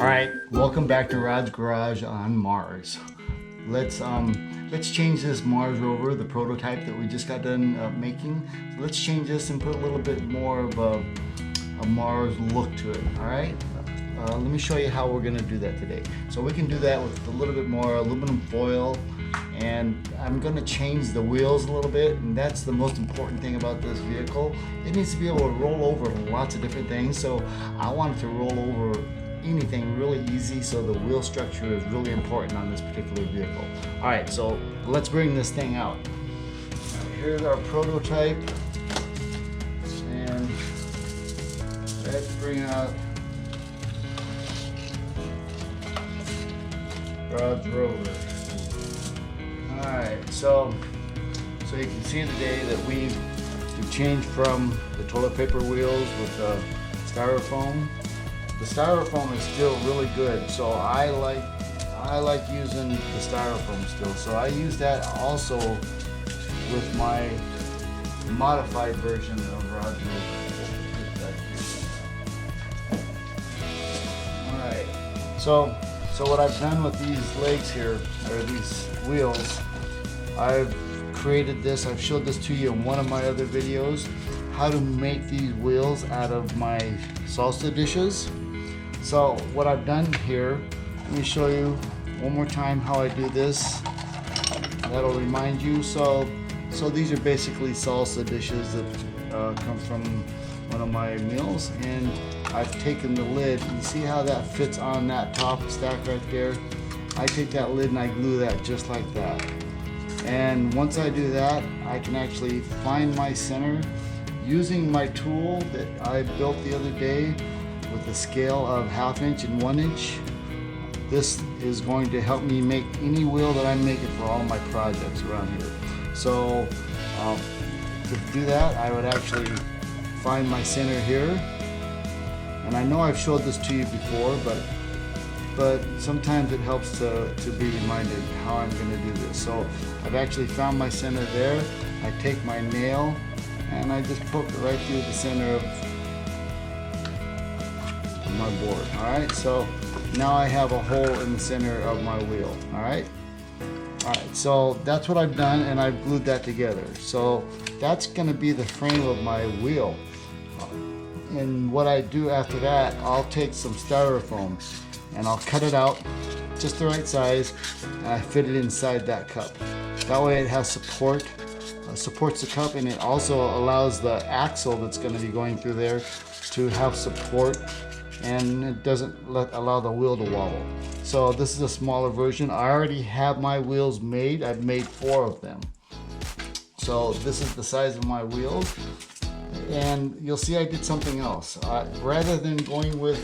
Alright, welcome back to Rod's Garage on Mars. Let's change this Mars Rover, the prototype that we just got done making. So let's change this and put a little bit more of a Mars look to it. Alright, let me show you how we're going to do that today. So we can do that with a little bit more aluminum foil, and I'm going to change the wheels a little bit, and that's the most important thing about this vehicle. It needs to be able to roll over lots of different things, so I want it to roll over anything really easy, so the wheel structure is really important on this particular vehicle. Alright, so let's bring this thing out. Here's our prototype, and let's bring out Rod's Rover. Alright, so you can see today that we've changed from the toilet paper wheels with styrofoam. The styrofoam is still really good, so I like using the styrofoam still. So I use that also with my modified version of Rod's Rover. Alright, so what I've done with these legs here, or these wheels, I've created this. I've showed this to you in one of my other videos, how to make these wheels out of my salsa dishes. So what I've done here, let me show you one more time how I do this. That'll remind you. So these are basically salsa dishes that come from one of my meals, and I've taken the lid. You see how that fits on that top stack right there? I take that lid and I glue that just like that. And once I do that, I can actually find my center using my tool that I built the other day with a scale of 1/2 inch and 1 inch. This is going to help me make any wheel that I'm making for all my projects around here. So to do that, I would actually find my center here. And I know I've showed this to you before, but sometimes it helps to be reminded how I'm going to do this. So I've actually found my center there. I take my nail and I just poke it right through the center of my board. Alright, so now I have a hole in the center of my wheel. Alright, so that's what I've done, and I've glued that together. So that's going to be the frame of my wheel. And what I do after that, I'll take some styrofoam and I'll cut it out just the right size, and I fit it inside that cup. That way it has support, supports the cup, and it also allows the axle that's going to be going through there to have support, and it doesn't allow the wheel to wobble. So this is a smaller version. I already have my wheels made. I've made 4 of them. So this is the size of my wheels, and you'll see I did something else. Rather than going with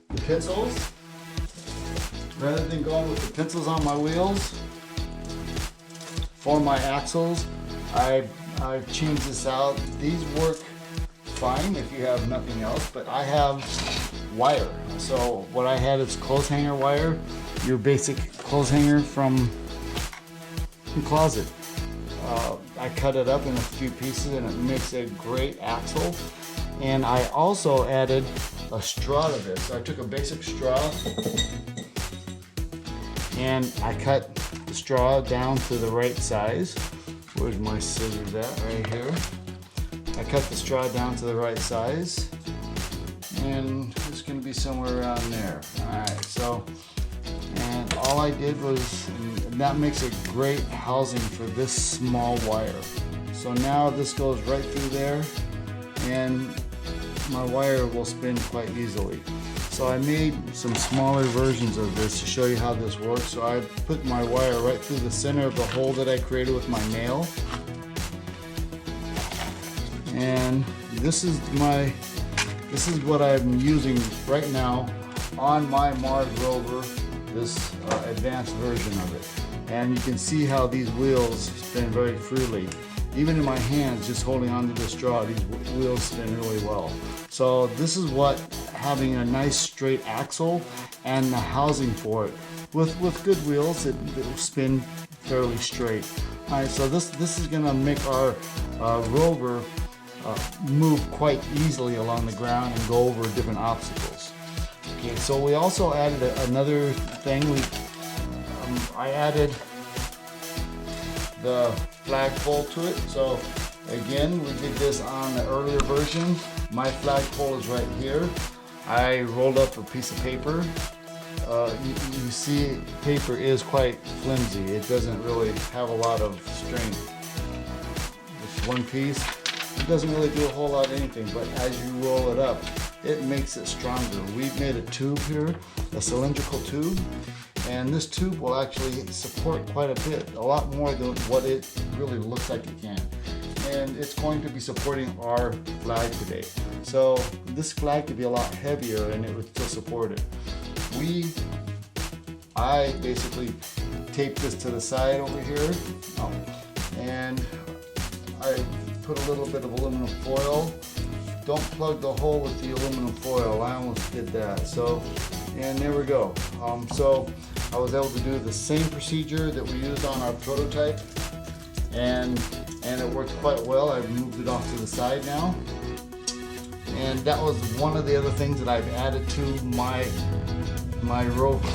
the pencils, on my wheels for my axles, I've changed this out. These work fine if you have nothing else, but I have wire. So what I had is clothes hanger wire, your basic clothes hanger from the closet. I cut it up in a few pieces and it makes a great axle. And I also added a straw to this. So I took a basic straw and I cut the straw down to the right size. Where's my scissors at? Right here. I cut the straw down to the right size, and it's going to be somewhere around there. Alright, so, and all I did was, and that makes a great housing for this small wire. So now this goes right through there, and my wire will spin quite easily. So I made some smaller versions of this to show you how this works. So I put my wire right through the center of the hole that I created with my nail. And this is what I'm using right now on my Mars Rover, this advanced version of it. And you can see how these wheels spin very freely. Even in my hands, just holding onto the straw, these wheels spin really well. So this is what having a nice straight axle and the housing for it. With good wheels, it will spin fairly straight. All right, so this is gonna make our Rover move quite easily along the ground and go over different obstacles. Okay, so we also added another thing. I added the flagpole to it. So again, we did this on the earlier version. My flagpole is right here. I rolled up a piece of paper. You see, paper is quite flimsy. It doesn't really have a lot of strength. Just one piece. It doesn't really do a whole lot of anything, but as you roll it up, it makes it stronger. We've made a tube here, a cylindrical tube, and this tube will actually support quite a bit, a lot more than what it really looks like it can. And it's going to be supporting our flag today. So this flag could be a lot heavier and it would still support it. I basically taped this to the side over here, and I put a little bit of aluminum foil. Don't plug the hole with the aluminum foil. I almost did that. So, and there we go. So I was able to do the same procedure that we used on our prototype, and it worked quite well. I've moved it off to the side now. And that was one of the other things that I've added to my Rover.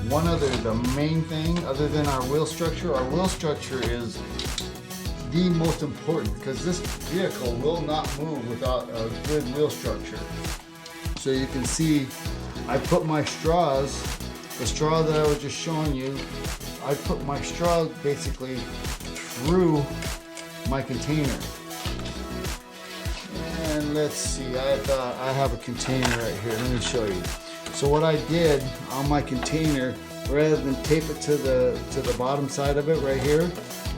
The main thing, other than our wheel structure is the most important, because this vehicle will not move without a good wheel structure. So you can see I put my straws, the straw that I was just showing you, I put my straw basically through my container. And let's see, I have a container right here. Let me show you. So what I did on my container, rather than tape it to the bottom side of it right here,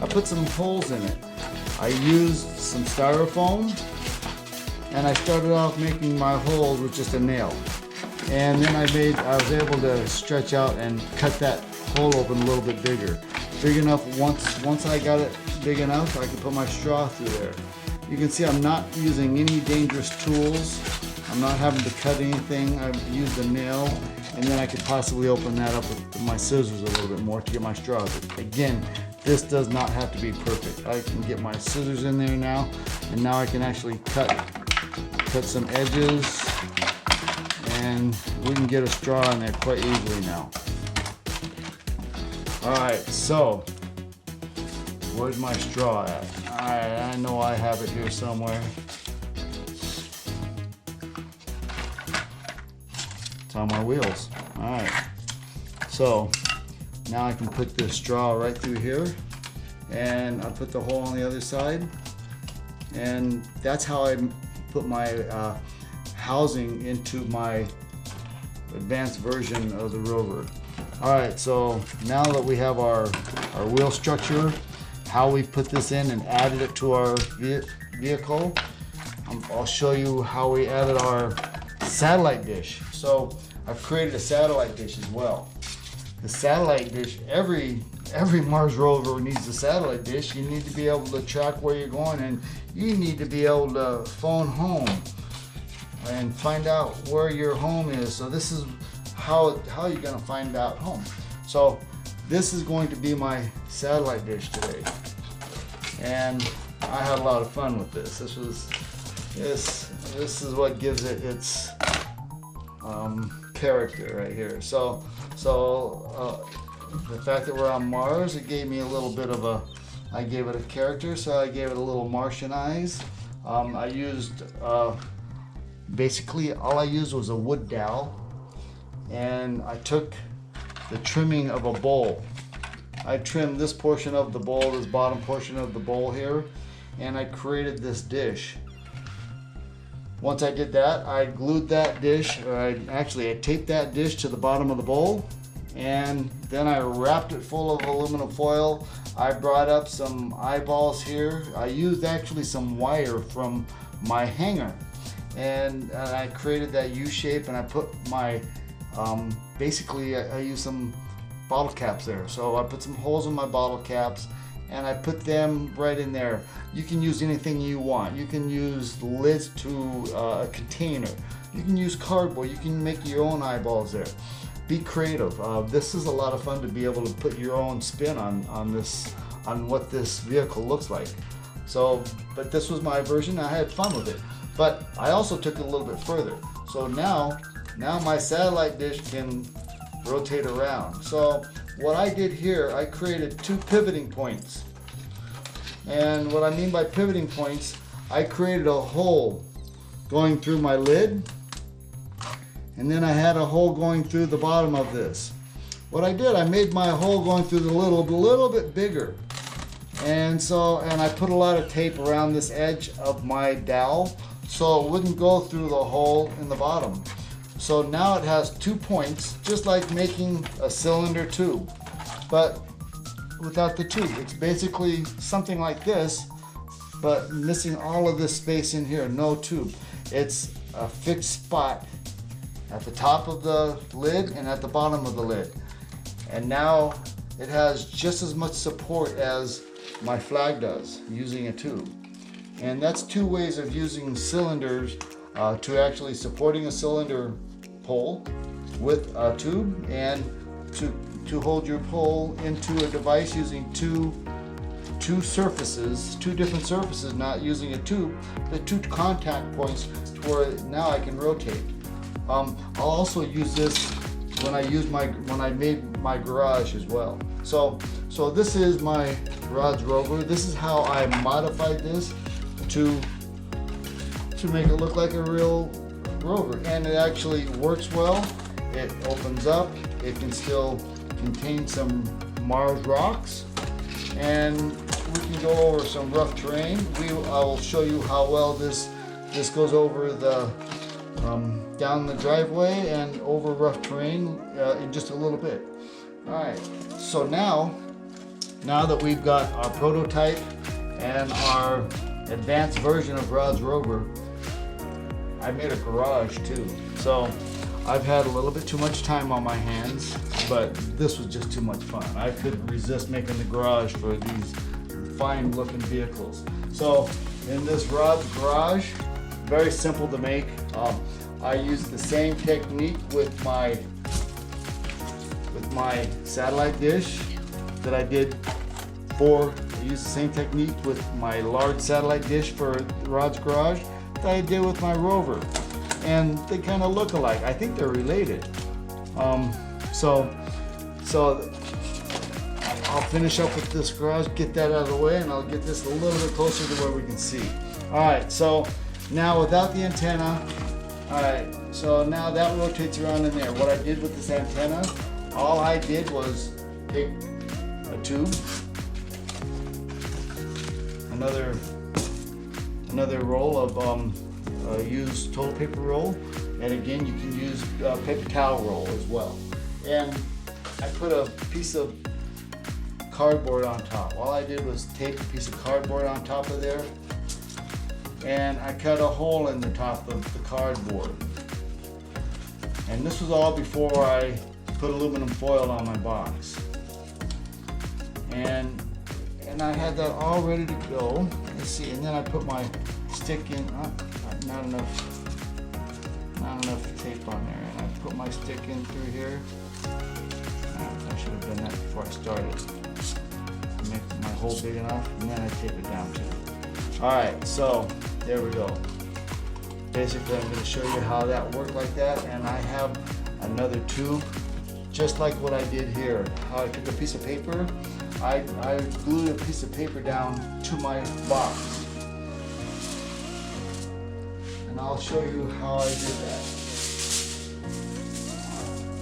I put some holes in it. I used some styrofoam, and I started off making my holes with just a nail. And then I was able to stretch out and cut that hole open a little bit bigger. Big enough, once I got it big enough, I could put my straw through there. You can see I'm not using any dangerous tools. I'm not having to cut anything. I've used a nail, and then I could possibly open that up with my scissors a little bit more to get my straw. But again, this does not have to be perfect. I can get my scissors in there now, and now I can actually cut some edges, and we can get a straw in there quite easily now. All right, so where's my straw at? All right, I know I have it here somewhere. It's on my wheels. All right, so now I can put this straw right through here, and I'll put the hole on the other side, and that's how I put my housing into my advanced version of the Rover. All right, so now that we have our wheel structure, how we put this in and added it to our vehicle, I'll show you how we added our satellite dish. So I've created a satellite dish as well. The satellite dish, every Mars rover needs a satellite dish. You need to be able to track where you're going, and you need to be able to phone home and find out where your home is. So this is how you're gonna find out home. So this is going to be my satellite dish today, and I had a lot of fun with this. This is what gives it its character right here. So the fact that we're on Mars, it gave me a little bit of I gave it a character, so I gave it a little Martian eyes. I used, basically all I used was a wood dowel, and I took the trimming of a bowl. I trimmed this portion of the bowl, this bottom portion of the bowl here, and I created this dish. Once I did that, I glued that dish, or I taped that dish to the bottom of the bowl, and then I wrapped it full of aluminum foil. I brought up some eyeballs here. I used actually some wire from my hanger, and I created that U shape, and I put my basically I use some bottle caps there. So I put some holes in my bottle caps and I put them right in there. You can use anything you want. You can use lids to a container. You can use cardboard. You can make your own eyeballs there. Be creative. This is a lot of fun to be able to put your own spin on what this vehicle looks like. So, but this was my version. I had fun with it. But I also took it a little bit further. So now my satellite dish can rotate around. So what I did here, I created 2 pivoting points. And what I mean by pivoting points, I created a hole going through my lid, and then I had a hole going through the bottom of this. What I did, I made my hole going through the lid a little bit bigger. And I put a lot of tape around this edge of my dowel so it wouldn't go through the hole in the bottom. So now it has 2 points, just like making a cylinder tube, but without the tube. It's basically something like this, but missing all of this space in here, no tube. It's a fixed spot at the top of the lid and at the bottom of the lid. And now it has just as much support as my flag does using a tube. And that's 2 ways of using cylinders to actually supporting a cylinder pole with a tube, and to hold your pole into a device using two different surfaces, not using a tube, but 2 contact points to where now I can rotate. I'll also use this when I made my garage as well. So this is my garage Rover. This is how I modified this to make it look like a real Rover, and it actually works well. It opens up. It can still contain some Mars rocks, and we can go over some rough terrain. I will show you how well this goes over the down the driveway and over rough terrain in just a little bit. All right. So now that we've got our prototype and our advanced version of Rod's Rover, I made a garage too. So I've had a little bit too much time on my hands, but this was just too much fun. I couldn't resist making the garage for these fine looking vehicles. So in this Rod's garage, very simple to make. I used the same technique with my satellite dish that I did I used the same technique with my large satellite dish for Rod's garage that I did with my Rover, and they kind of look alike. I think they're related. So I'll finish up with this garage, get that out of the way, and I'll get this a little bit closer to where we can see. All right, so now without the antenna, all right, so now that rotates around in there. What I did with this antenna, all I did was take a tube, another roll of used toilet paper roll, and again you can use paper towel roll as well. And I put a piece of cardboard on top. All I did was tape a piece of cardboard on top of there, and I cut a hole in the top of the cardboard. And this was all before I put aluminum foil on my box. And I had that all ready to go. Let's see, and then I put my stick in, not enough tape on there, and I put my stick in through here. I should have done that before I started. Make my hole big enough, and then I tape it down too. All right, so there we go. Basically, I'm going to show you how that worked like that, and I have another tube, just like what I did here. How I took a piece of paper, I glued a piece of paper down to my box, and I'll show you how I did that.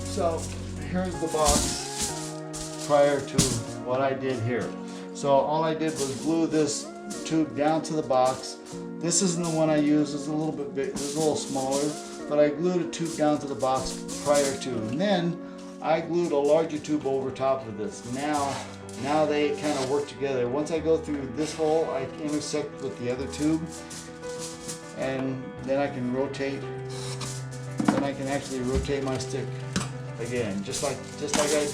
So here's the box prior to what I did here. So all I did was glue this tube down to the box. This isn't the one I used, it's a little bit big, it's a little smaller, but I glued a tube down to the box prior to, and then I glued a larger tube over top of this. Now they kind of work together. Once I go through this hole, I intersect with the other tube, and then I can rotate, then I can actually rotate my stick again, just like I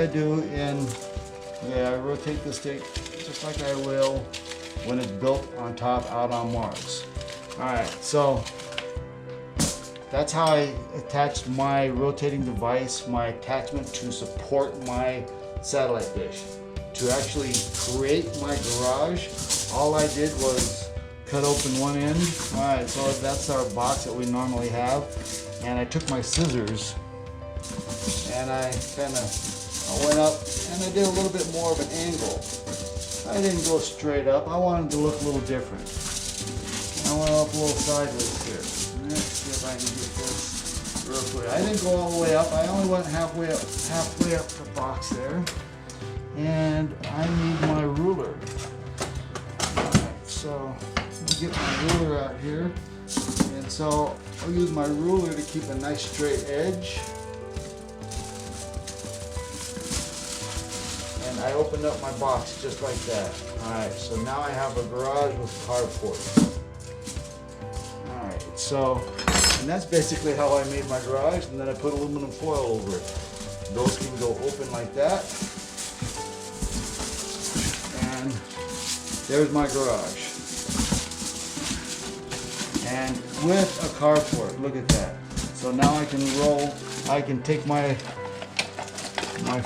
do in, yeah, I rotate the stick just like I will when it's built on top out on Mars. All right, so that's how I attached my rotating device, my attachment to support my satellite dish. To actually create my garage, all I did was cut open one end. All right, so that's our box that we normally have. And I took my scissors and I went up and I did a little bit more of an angle. I didn't go straight up. I wanted to look a little different. I went up a little sideways here. Let's see if I can get this real quick. I didn't go all the way up. I only went halfway up the box there. And I need my ruler. Alright, so let me get my ruler out here. And so I'll use my ruler to keep a nice straight edge. And I opened up my box just like that. Alright, so now I have a garage with carport. Alright, so, and that's basically how I made my garage, and then I put aluminum foil over it. Those can go open like that. And there's my garage. And with a carport, look at that. So now I can roll, I can take my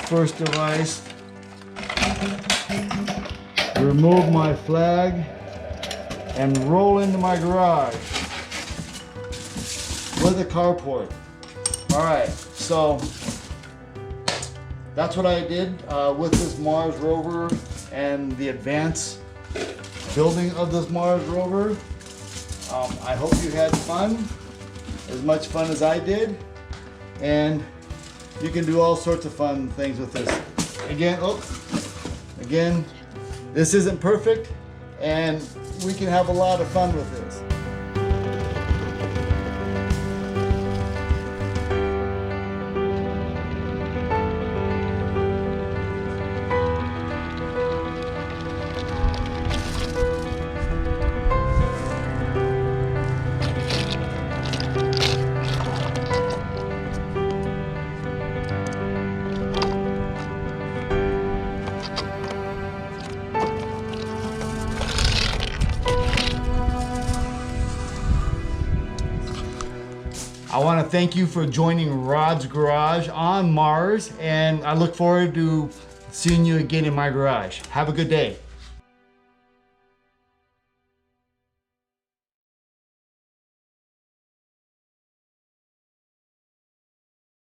first device, remove my flag, and roll into my garage with a carport. Alright, so that's what I did with this Mars rover and the advanced building of this Mars rover. I hope you had fun, as much fun as I did, and you can do all sorts of fun things with this. Again, this isn't perfect, and we can have a lot of fun with this. I want to thank you for joining Rod's Garage on Mars, and I look forward to seeing you again in my garage. Have a good day.